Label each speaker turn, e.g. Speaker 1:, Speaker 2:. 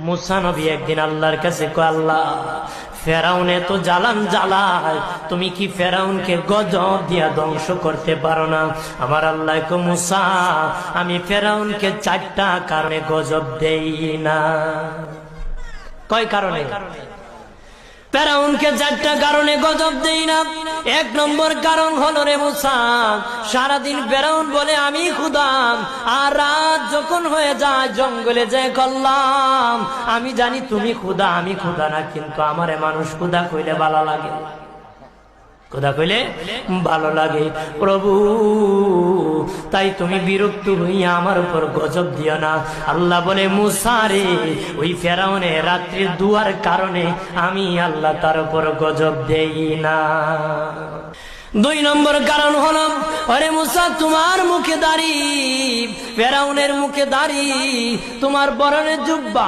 Speaker 1: মুসা নবী একদিন আল্লাহর কাছে কয়, আল্লাহ ফেরাউনে তো জ্বালান জ্বালায়, তুমি কি ফেরাউনকে গজব দিয়া ধ্বংস করতে পারো না? আমার আল্লাহ কো, মুসা আমি ফেরাউনকে 4টা কারণে গজব দেই না। কয় কারণে? ফেরাউনকে 4টা কারণে গজব দেই না। 1 নম্বর কারণ হলো, রে মুসা, সারাদিন ফেরাউন বলে আমি খোদা, আর রাত যখন হয়ে যায় জঙ্গলে যায় করলাম আমি জানি তুমি খোদা, আমি খোদা না, কিন্তু আমারে মানুষ খোদা কইলে ভালো লাগে, খোদা কইলে ভালো লাগে। প্রভু, তাই তুমি বিরক্ত হইয়া আমার উপর গজব দিও না। আল্লাহ বলে, মুসা রে, ওই ফেরাউনে রাত্রির দুয়ার কারণে আমি আল্লাহ তার উপর গজব দেই না। 2 নম্বর কারণ হলো, আরে মুসা, তোমার মুখে দাড়ি, ফেরাউনের মুখে দাড়ি, তোমার বরণের জুব্বা